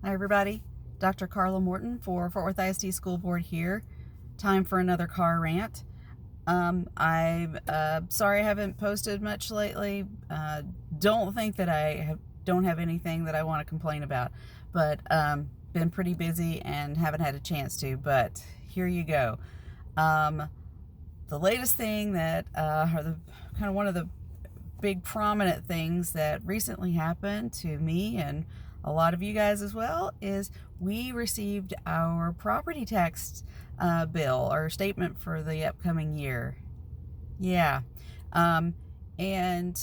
Hi everybody, Dr. Carla Morton for Fort Worth ISD School Board here. Time for another car rant. I'm sorry I haven't posted much lately. Don't think that don't have anything that I want to complain about, but been pretty busy and haven't had a chance to, but here you go. The latest thing that, or the kind of one of the big prominent things that recently happened to me and a lot of you guys as well is we received our property tax bill or statement for the upcoming year. Yeah. And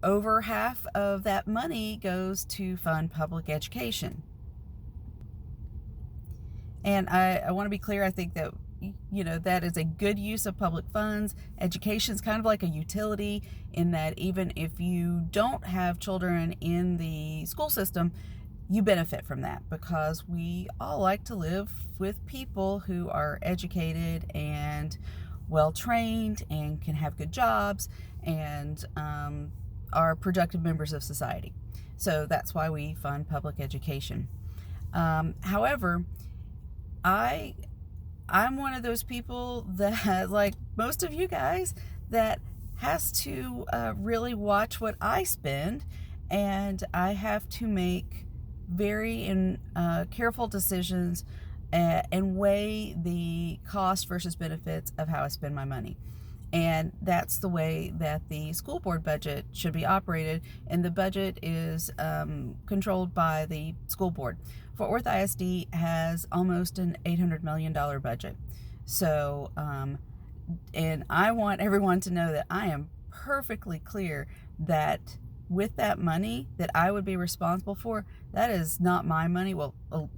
over half of that money goes to fund public education. And I want to be clear, I think that that is a good use of public funds. Education is kind of like a utility in that even if you don't have children in the school system, you benefit from that because we all like to live with people who are educated and well trained and can have good jobs and are productive members of society. So that's why we fund public education. However, I'm one of those people that, like most of you guys, that has to really watch what I spend, and I have to make very careful decisions and weigh the cost versus benefits of how I spend my money. And that's the way that the school board budget should be operated. And the budget is controlled by the school board. Fort Worth ISD has almost an $800 million budget. So, and I want everyone to know that I am perfectly clear that with that money that I would be responsible for, that is not my money. Well,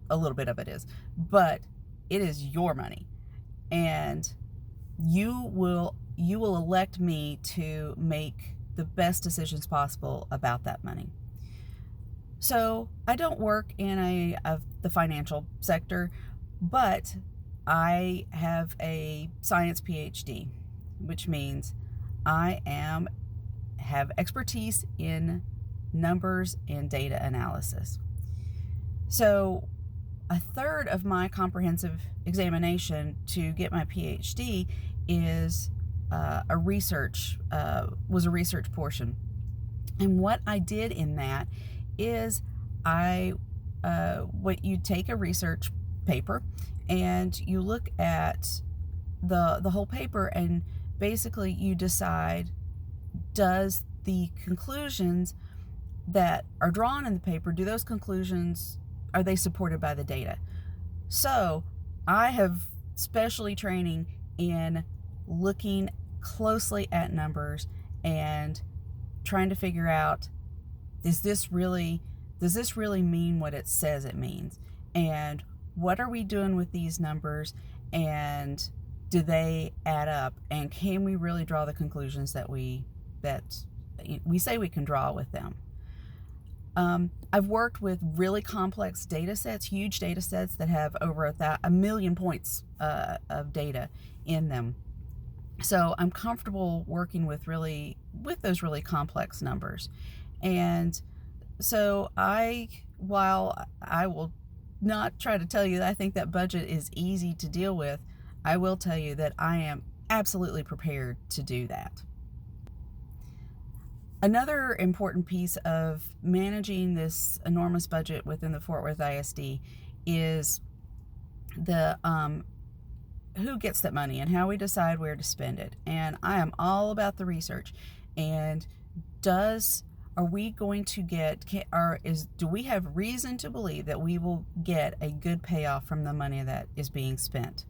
a little bit of it is, but it is your money. And you will elect me to make the best decisions possible about that money. So I don't work in the financial sector, but I have a science PhD, which means I have expertise in numbers and data analysis. So a third of my comprehensive examination to get my PhD is a research portion. And what I did in that is what you take a research paper and you look at the whole paper, and basically you decide, does the conclusions that are drawn in the paper, do those conclusions, are they supported by the data? So I have specialty training in looking closely at numbers and trying to figure out, does this really mean what it says it means? And what are we doing with these numbers? And do they add up? And can we really draw the conclusions that we say we can draw with them? I've worked with really complex data sets, huge data sets that have over a million points of data in them. So I'm comfortable working with those really complex numbers. And so while I will not try to tell you that I think that budget is easy to deal with, I will tell you that I am absolutely prepared to do that. Another important piece of managing this enormous budget within the Fort Worth ISD is the who gets that money and how we decide where to spend it. And I am all about the research. And are we going to do we have reason to believe that we will get a good payoff from the money that is being spent?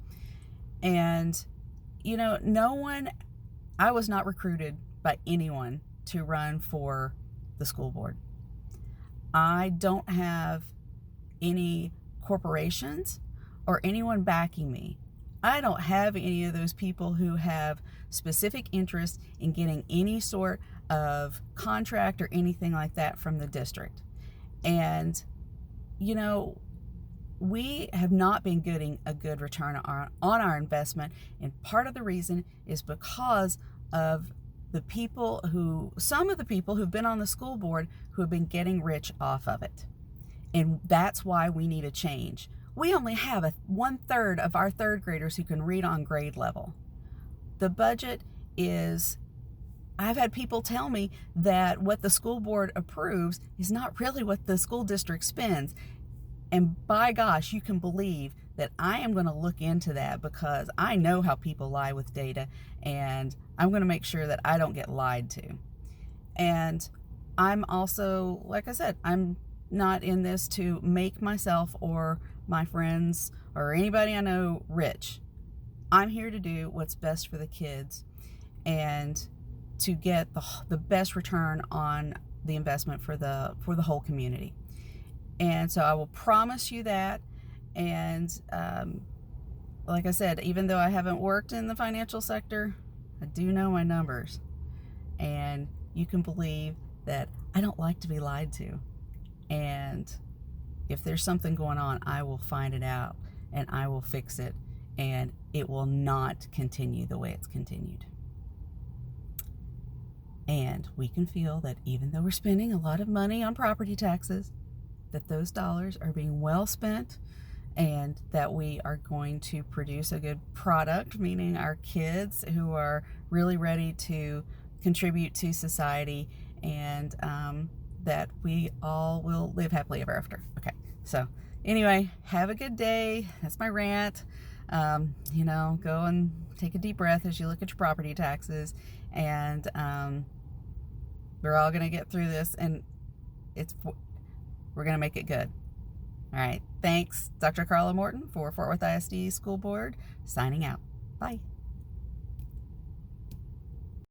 And I was not recruited by anyone to run for the school board. I don't have any corporations or anyone backing me. I don't have any of those people who have specific interest in getting any sort of contract or anything like that from the district. And, we have not been getting a good return on our investment. And part of the reason is because of some of the people who've been on the school board who have been getting rich off of it. And that's why we need a change. We only have 1/3 of our third graders who can read on grade level. The budget is, I've had people tell me that what the school board approves is not really what the school district spends. And by gosh, you can believe that I am going to look into that, because I know how people lie with data, and I'm going to make sure that I don't get lied to. And I'm also, like I said, I'm not in this to make myself or my friends or anybody I know rich. I'm here to do what's best for the kids and to get the best return on the investment for the whole community. And so I will promise you that. And like I said, even though I haven't worked in the financial sector, I do know my numbers. And you can believe that I don't like to be lied to. And if there's something going on, I will find it out and I will fix it. And it will not continue the way it's continued. And we can feel that even though we're spending a lot of money on property taxes, that those dollars are being well spent, and that we are going to produce a good product, meaning our kids who are really ready to contribute to society, and that we all will live happily ever after. Okay, so anyway, have a good day. That's my rant. Go and take a deep breath as you look at your property taxes, and we're all going to get through this, and we're going to make it good. All right. Thanks, Dr. Carla Morton for Fort Worth ISD School Board, signing out. Bye.